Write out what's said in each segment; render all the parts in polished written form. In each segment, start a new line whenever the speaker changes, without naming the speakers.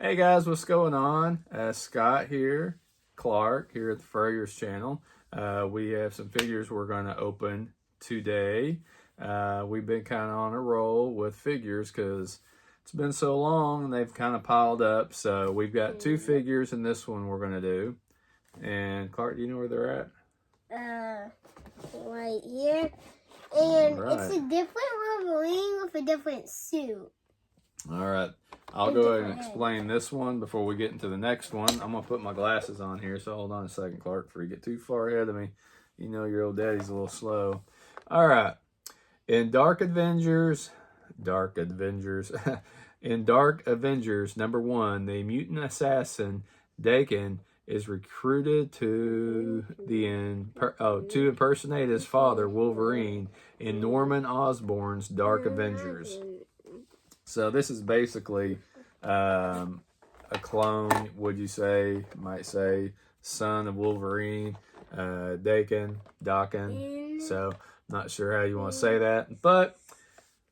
Hey guys, what's going on? Scott here, Clark here at the Furrier's channel. We have some figures we're going to open today. We've been kind of on a roll with figures because it's been so long and they've kind of piled up. So we've got two figures in this one we're going to do. And Clark, do you know where they're
at? Right here. And
right.
It's a different Wolverine with a different suit.
All right. I'll go ahead and explain this one before we get into the next one. I'm going to put my glasses on here, so hold on a second, Clark, before you get too far ahead of me. You know your old daddy's a little slow. All right. In Dark Avengers, in Dark Avengers #1, the mutant assassin Daken is recruited to impersonate his father, Wolverine, in Norman Osborn's Dark Avengers. So this is basically a clone, might say, son of Wolverine, Daken. So not sure how you want to say that, but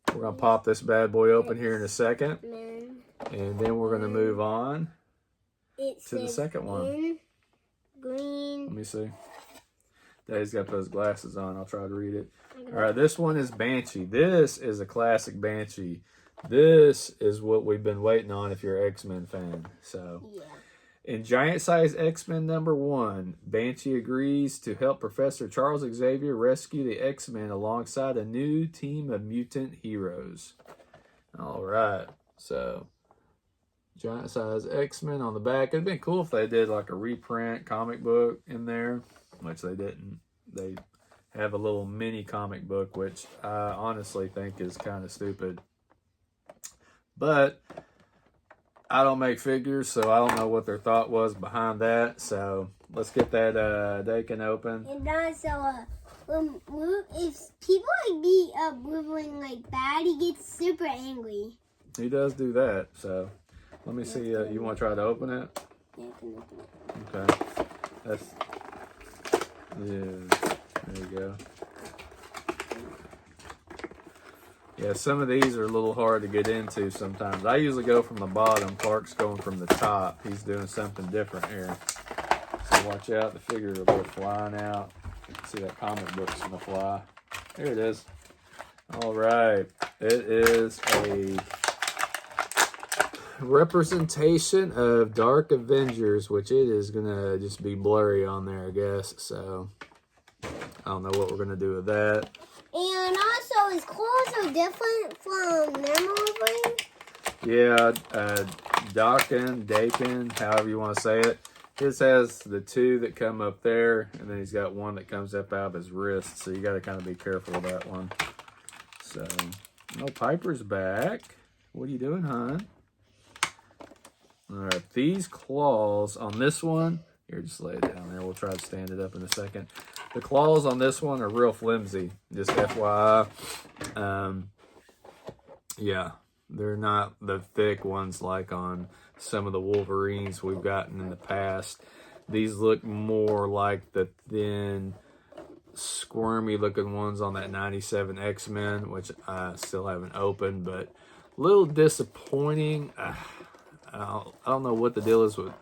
we're going to pop this bad boy open here in a second. And then we're going to move on to the second one.
Green.
Let me see. Daddy's got to put his glasses on. I'll try to read it. All right, this one is Banshee. This is a classic Banshee. This is what we've been waiting on if you're an X-Men fan. So, yeah. In Giant Size X-Men #1, Banshee agrees to help Professor Charles Xavier rescue the X-Men alongside a new team of mutant heroes. All right. So, Giant Size X-Men on the back. It'd been cool if they did like a reprint comic book in there, which they didn't. They have a little mini comic book, which I honestly think is kind of stupid. But I don't make figures, so I don't know what their thought was behind that. So let's get that Daken open.
And also, if people beat up Wolverine like bad, he gets super angry.
He does do that. So let me see. You want to try to open it?
Yeah, I can open it.
Okay. There you go. Yeah, some of these are a little hard to get into sometimes. I usually go from the bottom. Clark's going from the top. He's doing something different here. So watch out. The figure will go flying out. See that comic book's going to fly. Here it is. All right. It is a representation of Dark Avengers, which it is going to just be blurry on there, I guess. So I don't know what we're going to do with that.
And also, his clothes are different from normal Wolverine.
Yeah, Daken, however you want to say it. His has the two that come up there, and then he's got one that comes up out of his wrist. So you got to kind of be careful with that one. So, no, Piper's back. What are you doing, hon? All right, these claws on this one. Here, just lay it down there. We'll try to stand it up in a second. The claws on this one are real flimsy, just FYI. Yeah, they're not the thick ones like on some of the Wolverines we've gotten in the past. These look more like the thin, squirmy looking ones on that 97 X-Men, which I still haven't opened, but a little disappointing. I don't know what the deal is with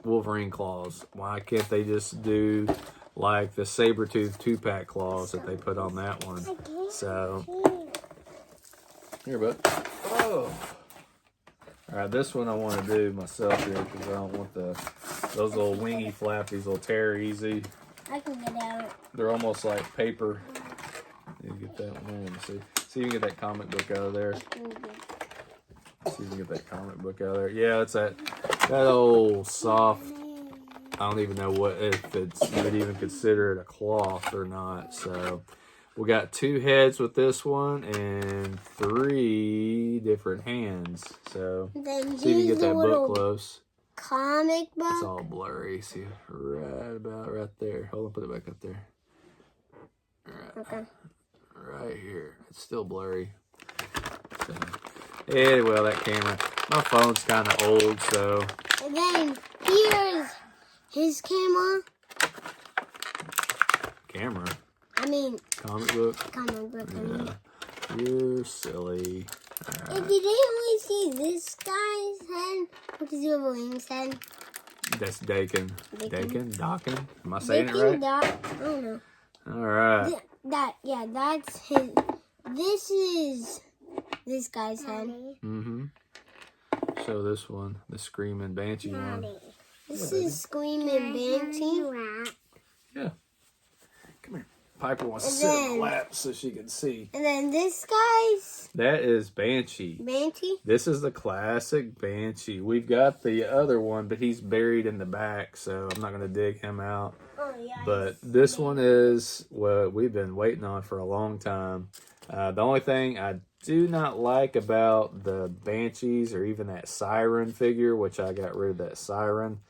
Wolverine claws. Why can't they just do like the Sabretooth 2-pack claws that they put on that one? So, here, bud. Oh. All right, this one I want to do myself here because I don't want those little wingy flappies will tear easy.
I can get out.
They're almost like paper. You get that one there. Let me see. See if you can get that comic book out of there. See if you can get that comic book out of there. Yeah, it's that old soft. I don't even know if you would even consider it a cloth or not. So we got 2 heads with this one and 3 different hands. So
then
see if you can get that book close.
Comic book.
It's all blurry. See right about right there. Hold on, put it back up there. All right.
Okay.
Right here. It's still blurry. So, anyway, that camera. My phone's kind of old, so.
And then here's his camera.
Camera?
I mean,
comic book.
Comic book.
Yeah. You're silly. All
If you didn't really see this guy's head, what is Wolverine's head?
That's Daken.
Daken?
Daken? Am I saying it right?
I don't know.
All right.
That's his. This is this guy's head.
Mm-hmm. So this one, the Screaming Banshee one.
This is Screaming Banshee.
Yeah. Come here. Piper wants to sit in the lap so she can see.
And then this guy's
That is Banshee.
Banshee.
This is the classic Banshee. We've got the other one, but he's buried in the back, so I'm not going to dig him out.
Oh, yeah.
But this one is what we've been waiting on for a long time. The only thing I do not like about the Banshees or even that Siren figure, which I got rid of that Siren,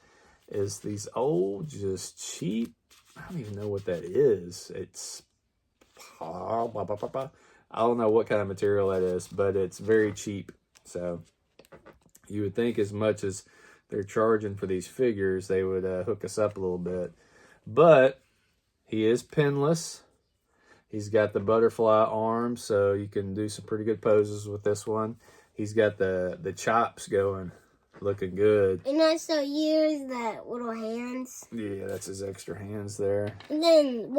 is these old, just cheap, I don't even know what that is. It's, I don't know what kind of material that is, but it's very cheap. So you would think as much as they're charging for these figures, they would hook us up a little bit. But he is pinless. He's got the butterfly arm, so you can do some pretty good poses with this one. He's got the chops going, looking good.
And also here's that little hands.
Yeah, that's his extra hands there.
And then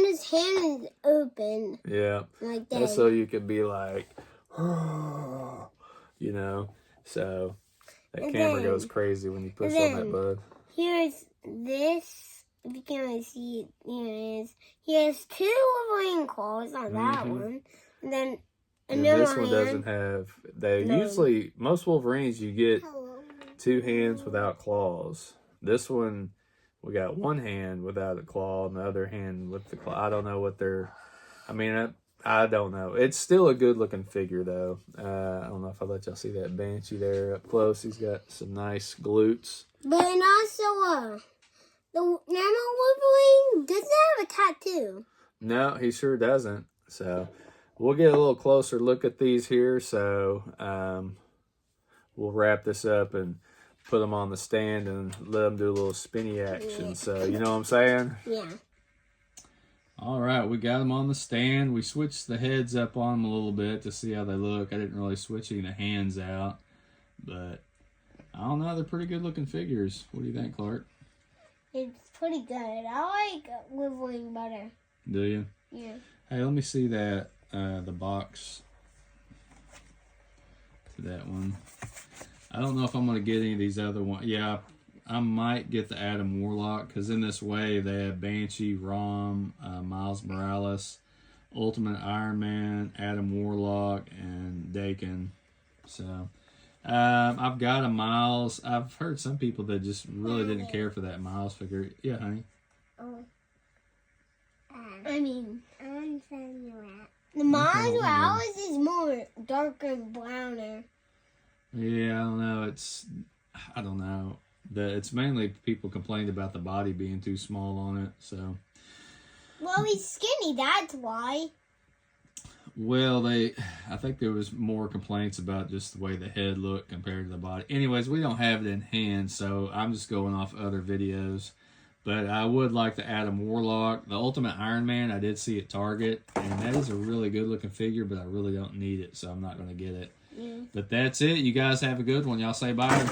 his hand is open.
Yeah.
Like that.
That's so you could be like, you know. So that camera goes crazy when you push on that bud.
Here's this. If you can't really see it, here it is. He has 2 Wolverine claws on that one. And then another
this one doesn't have, usually, most Wolverines you get 2 hands without claws. This one, we got 1 hand without a claw and the other hand with the claw. I don't know what they're, I don't know. It's still a good looking figure though. I don't know if I'll let y'all see that Banshee there up close. He's got some nice glutes.
But also, the Nano Wolverine doesn't have a tattoo.
No, he sure doesn't. So we'll get a little closer look at these here. So we'll wrap this up and put them on the stand and let them do a little spinny action. So you know what I'm saying?
Yeah.
All right, we got them on the stand. We switched the heads up on them a little bit to see how they look. I didn't really switch any of the hands out, but I don't know. They're pretty good looking figures. What do you think, Clark?
It's pretty good. I like Wolverine better.
Do you?
Yeah.
Hey, let me see that, the box to that one. I don't know if I'm going to get any of these other ones. Yeah, I might get the Adam Warlock, because in this way they have Banshee, Rom, Miles Morales, Ultimate Iron Man, Adam Warlock, and Daken. So I've got a Miles. I've heard some people that just really didn't care for that Miles figure. Yeah, honey.
Oh. The Miles Morales is more darker and browner.
Yeah, I don't know. I don't know. It's mainly people complained about the body being too small on it. So.
Well, he's skinny. That's why.
Well, I think there was more complaints about just the way the head looked compared to the body. Anyways, we don't have it in hand, so I'm just going off other videos. But I would like the Adam Warlock. The Ultimate Iron Man, I did see at Target, and that is a really good-looking figure, but I really don't need it, so I'm not going to get it. Yeah. But that's it. You guys have a good one. Y'all say bye.